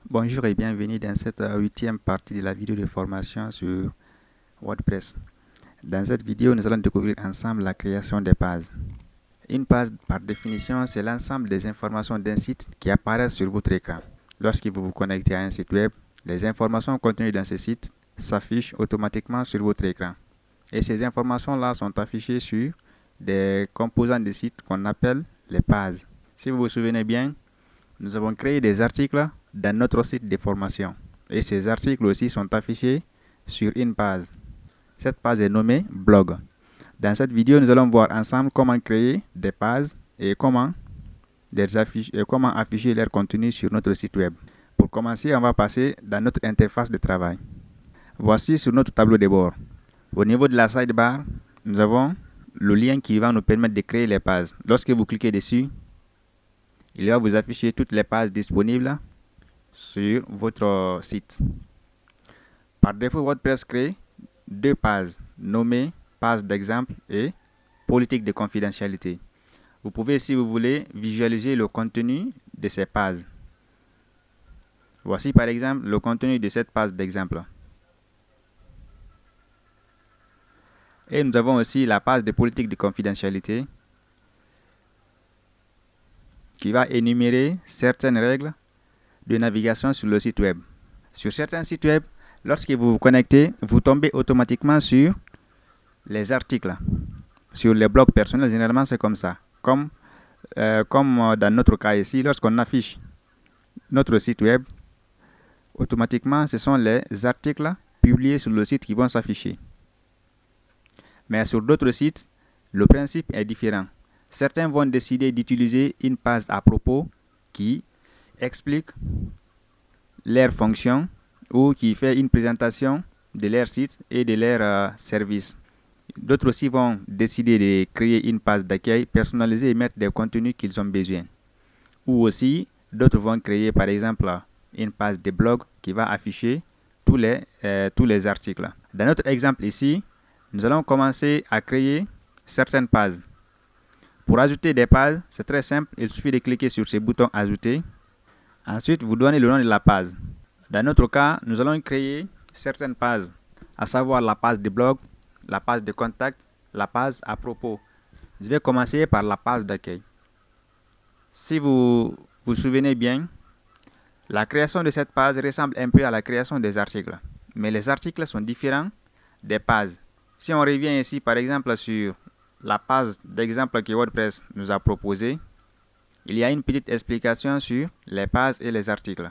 Bonjour et bienvenue dans cette huitième partie de la vidéo de formation sur WordPress. Dans cette vidéo, nous allons découvrir ensemble la création des pages. Une page, par définition, c'est l'ensemble des informations d'un site qui apparaissent sur votre écran. Lorsque vous vous connectez à un site web, les informations contenues dans ce site s'affichent automatiquement sur votre écran. Et ces informations-là sont affichées sur des composants de site qu'on appelle les pages. Si vous vous souvenez bien, nous avons créé des articles dans notre site de formation. Et ces articles aussi sont affichés sur une page. Cette page est nommée blog. Dans cette vidéo, nous allons voir ensemble comment créer des pages et comment afficher leur contenu sur notre site web. Pour commencer, on va passer dans notre interface de travail. Voici sur notre tableau de bord. Au niveau de la sidebar, nous avons le lien qui va nous permettre de créer les pages. Lorsque vous cliquez dessus, il va vous afficher toutes les pages disponibles sur votre site. Par défaut, WordPress crée deux pages nommées page d'exemple et politique de confidentialité. Vous pouvez, si vous voulez, visualiser le contenu de ces pages. Voici par exemple le contenu de cette page d'exemple. Et nous avons aussi la page de politique de confidentialité qui va énumérer certaines règles de navigation sur le site web. Sur certains sites web, lorsque vous vous connectez, vous tombez automatiquement sur les articles. Sur les blogs personnels, généralement c'est comme ça. Comme dans notre cas ici, lorsqu'on affiche notre site web, automatiquement ce sont les articles publiés sur le site qui vont s'afficher. Mais sur d'autres sites, le principe est différent. Certains vont décider d'utiliser une page à propos qui explique leur fonction ou qui fait une présentation de leur site et de leur service. D'autres aussi vont décider de créer une page d'accueil personnalisée et mettre des contenus qu'ils ont besoin. Ou aussi, d'autres vont créer par exemple une page de blog qui va afficher tous les articles. Dans notre exemple ici, nous allons commencer à créer certaines pages. Pour ajouter des pages, c'est très simple, il suffit de cliquer sur ce bouton ajouter. Ensuite, vous donnez le nom de la page. Dans notre cas, nous allons créer certaines pages, à savoir la page de blog, la page de contact, la page à propos. Je vais commencer par la page d'accueil. Si vous vous souvenez bien, la création de cette page ressemble un peu à la création des articles. Mais les articles sont différents des pages. Si on revient ici par exemple sur la page d'exemple que WordPress nous a proposée, il y a une petite explication sur les pages et les articles.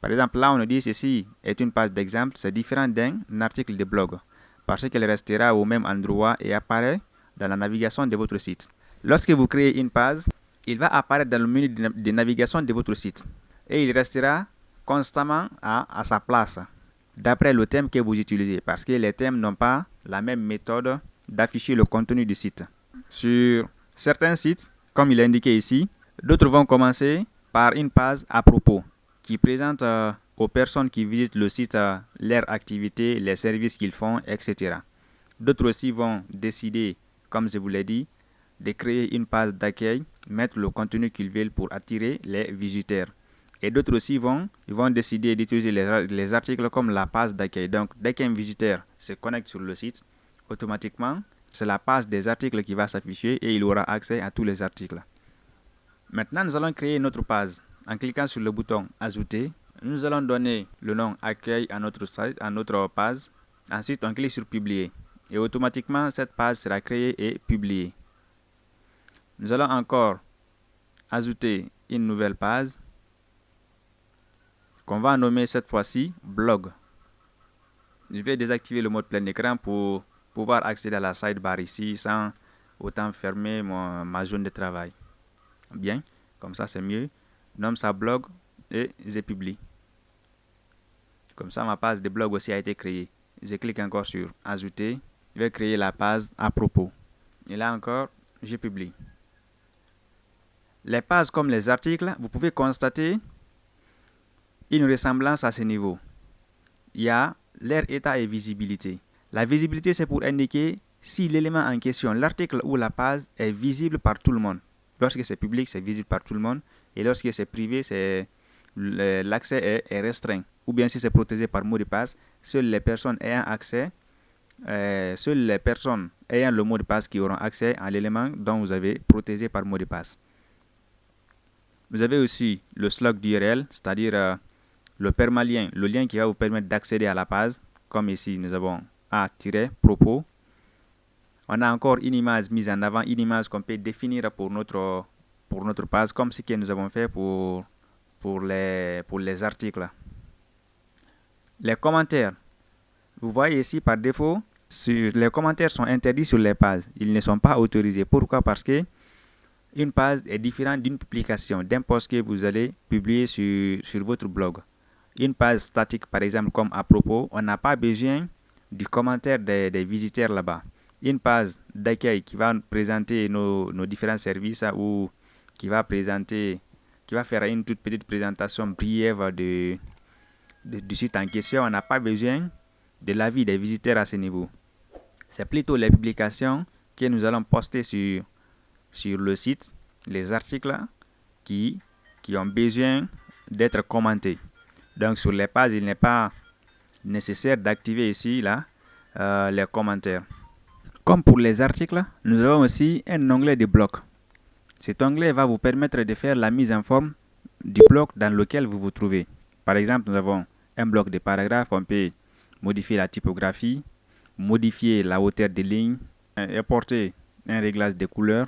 Par exemple, là on nous dit ceci est une page d'exemple, c'est différent d'un article de blog parce qu'elle restera au même endroit et apparaît dans la navigation de votre site. Lorsque vous créez une page, il va apparaître dans le menu de navigation de votre site et il restera constamment à sa place d'après le thème que vous utilisez parce que les thèmes n'ont pas la même méthode d'afficher le contenu du site. Sur certains sites, comme il est indiqué ici, d'autres vont commencer par une page à propos qui présente aux personnes qui visitent le site leurs activités, les services qu'ils font, etc. D'autres aussi vont décider, comme je vous l'ai dit, de créer une page d'accueil, mettre le contenu qu'ils veulent pour attirer les visiteurs. Et d'autres aussi vont décider d'utiliser les articles comme la page d'accueil. Donc, dès qu'un visiteur se connecte sur le site, automatiquement, c'est la page des articles qui va s'afficher et il aura accès à tous les articles. Maintenant, nous allons créer notre page. En cliquant sur le bouton Ajouter, nous allons donner le nom Accueil à notre site, à notre page. Ensuite, on clique sur Publier. Et automatiquement, cette page sera créée et publiée. Nous allons encore ajouter une nouvelle page qu'on va nommer cette fois-ci Blog. Je vais désactiver le mode plein écran pour pouvoir accéder à la sidebar ici sans autant fermer ma zone de travail. Bien, comme ça c'est mieux. Je nomme ça blog et je publie. Comme ça ma page de blog aussi a été créée. Je clique encore sur ajouter. Je vais créer la page à propos. Et là encore, je publie. Les pages comme les articles, vous pouvez constater une ressemblance à ce niveau. Il y a leur état et visibilité. La visibilité, c'est pour indiquer si l'élément en question, l'article ou la page, est visible par tout le monde. Lorsque c'est public, c'est visible par tout le monde. Et lorsque c'est privé, l'accès est restreint. Ou bien si c'est protégé par mot de passe, seules les personnes ayant accès, seules les personnes ayant le mot de passe qui auront accès à l'élément dont vous avez protégé par mot de passe. Vous avez aussi le slug d'URL, c'est-à-dire le permalien, le lien qui va vous permettre d'accéder à la page. Comme ici, nous avons A-propos. On a encore une image mise en avant, une image qu'on peut définir pour notre page, comme ce que nous avons fait pour les articles. Les commentaires. Vous voyez ici par défaut, les commentaires sont interdits sur les pages. Ils ne sont pas autorisés. Pourquoi? Parce que une page est différente d'une publication, d'un post que vous allez publier sur votre blog. Une page statique, par exemple, comme à propos, on n'a pas besoin du commentaire des visiteurs là-bas. Une page d'accueil qui va présenter nos différents services ou qui va faire une toute petite présentation briève du site en question, on n'a pas besoin de l'avis des visiteurs à ce niveau. C'est plutôt les publications que nous allons poster sur le site, les articles qui ont besoin d'être commentés. Donc sur les pages, il n'est pas nécessaire d'activer ici les commentaires. Comme pour les articles, nous avons aussi un onglet de bloc. Cet onglet va vous permettre de faire la mise en forme du bloc dans lequel vous vous trouvez. Par exemple, nous avons un bloc de paragraphes, on peut modifier la typographie, modifier la hauteur des lignes, apporter un réglage de couleurs,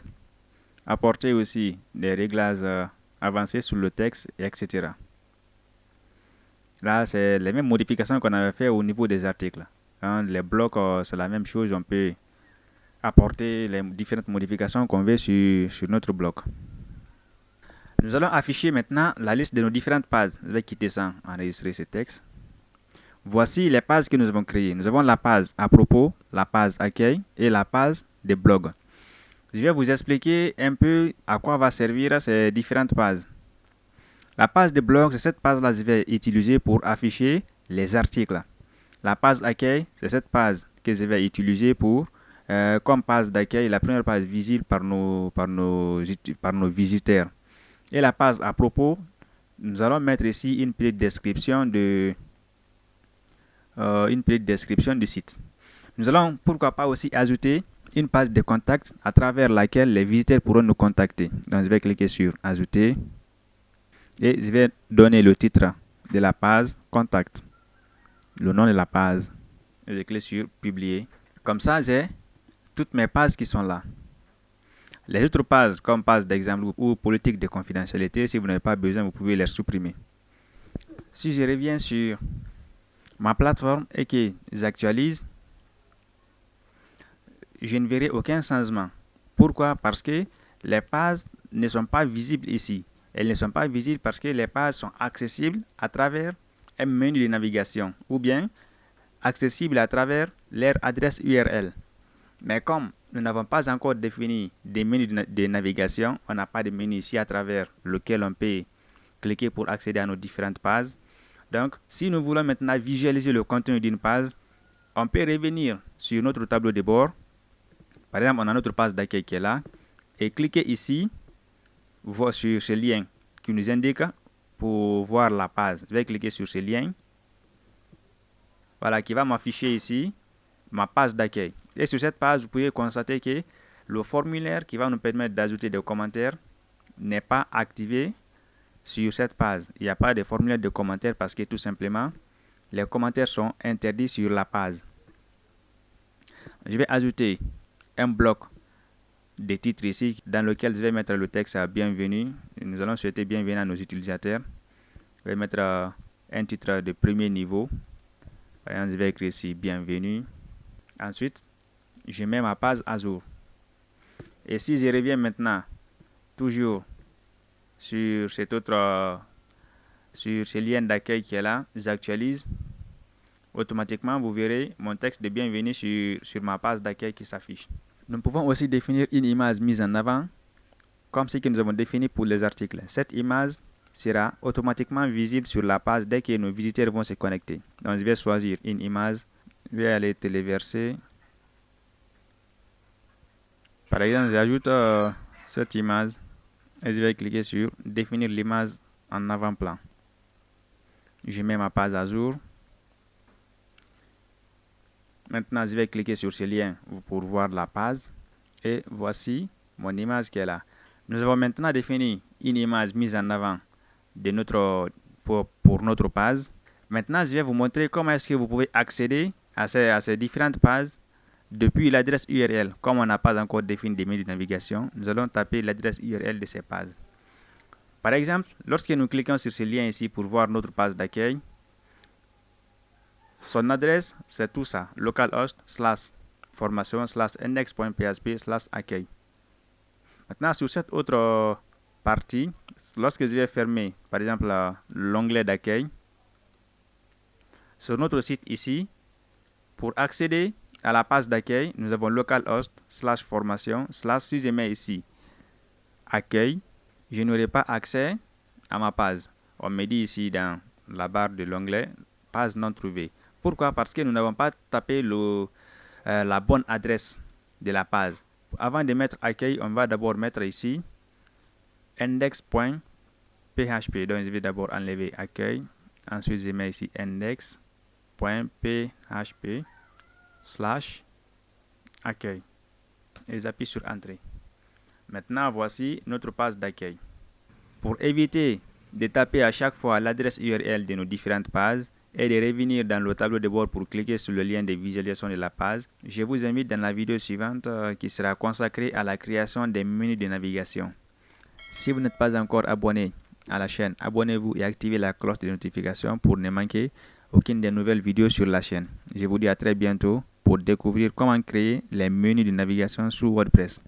apporter aussi des réglages avancés sur le texte, etc. Là, c'est les mêmes modifications qu'on avait fait au niveau des articles. Les blocs, c'est la même chose, on peut apporter les différentes modifications qu'on veut sur notre bloc. Nous allons afficher maintenant la liste de nos différentes pages. Je vais quitter ça, enregistrer ce texte. Voici les pages que nous avons créées. Nous avons la page à propos, la page accueil et la page des blogs. Je vais vous expliquer un peu à quoi va servir ces différentes pages. La page de blog, c'est cette page-là que je vais utiliser pour afficher les articles. La page accueil, c'est cette page que je vais utiliser pour comme page d'accueil, la première page visible par nos visiteurs. Et la page à propos, nous allons mettre ici une petite description du site. Nous allons pourquoi pas aussi ajouter une page de contact à travers laquelle les visiteurs pourront nous contacter. Donc je vais cliquer sur ajouter et je vais donner le titre de la page contact, le nom de la page et je clique sur publier. Comme ça, j'ai toutes mes pages qui sont là. Les autres pages, comme page d'exemple ou politique de confidentialité, si vous n'avez pas besoin, vous pouvez les supprimer. Si je reviens sur ma plateforme et que j'actualise, je ne verrai aucun changement. Pourquoi? Parce que les pages ne sont pas visibles ici. Elles ne sont pas visibles parce que les pages sont accessibles à travers un menu de navigation ou bien accessibles à travers leur adresse URL. Mais comme nous n'avons pas encore défini des menus de navigation, on n'a pas de menu ici à travers lequel on peut cliquer pour accéder à nos différentes pages. Donc, si nous voulons maintenant visualiser le contenu d'une page, on peut revenir sur notre tableau de bord. Par exemple, on a notre page d'accueil qui est là. Et cliquer ici, sur ce lien qui nous indique pour voir la page. Je vais cliquer sur ce lien. Voilà, qui va m'afficher ici ma page d'accueil. Et sur cette page, vous pouvez constater que le formulaire qui va nous permettre d'ajouter des commentaires n'est pas activé sur cette page. Il n'y a pas de formulaire de commentaires parce que tout simplement, les commentaires sont interdits sur la page. Je vais ajouter un bloc de titres ici dans lequel je vais mettre le texte à bienvenue. Nous allons souhaiter bienvenue à nos utilisateurs. Je vais mettre un titre de premier niveau. Par exemple, je vais écrire ici bienvenue. Ensuite, je mets ma page à jour. Et si je reviens maintenant, toujours sur ce lien d'accueil qui est là, j'actualise. Automatiquement, vous verrez mon texte de bienvenue sur ma page d'accueil qui s'affiche. Nous pouvons aussi définir une image mise en avant, comme ce que nous avons défini pour les articles. Cette image sera automatiquement visible sur la page dès que nos visiteurs vont se connecter. Donc, je vais choisir une image. Je vais aller téléverser. Par exemple, j'ajoute cette image et je vais cliquer sur définir l'image en avant-plan. Je mets ma page à jour. Maintenant, je vais cliquer sur ce lien pour voir la page. Et voici mon image qui est là. Nous avons maintenant défini une image mise en avant de pour notre page. Maintenant, je vais vous montrer comment est-ce que vous pouvez accéder à ces différentes pages depuis l'adresse URL. Comme on n'a pas encore défini des menus de navigation, nous allons taper l'adresse URL de ces pages. Par exemple, lorsque nous cliquons sur ce lien ici pour voir notre page d'accueil, son adresse, c'est tout ça, localhost /formation /index.php/accueil. Maintenant, sur cette autre partie, lorsque je vais fermer, par exemple, l'onglet d'accueil, sur notre site ici, pour accéder à la page d'accueil, nous avons localhost /formation/ si je mets ici accueil, je n'aurai pas accès à ma page. On me dit ici dans la barre de l'onglet page non trouvée. Pourquoi? Parce que nous n'avons pas tapé la bonne adresse de la page. Avant de mettre accueil, on va d'abord mettre ici index.php. Donc je vais d'abord enlever accueil. Ensuite je mets ici index.php/accueil. Et j'appuie sur entrée. Maintenant voici notre page d'accueil. Pour éviter de taper à chaque fois l'adresse URL de nos différentes pages et de revenir dans le tableau de bord pour cliquer sur le lien de visualisation de la page, je vous invite dans la vidéo suivante qui sera consacrée à la création des menus de navigation. Si vous n'êtes pas encore abonné à la chaîne, abonnez-vous et activez la cloche de notification pour ne manquer aucune des nouvelles vidéos sur la chaîne. Je vous dis à très bientôt pour découvrir comment créer les menus de navigation sur WordPress.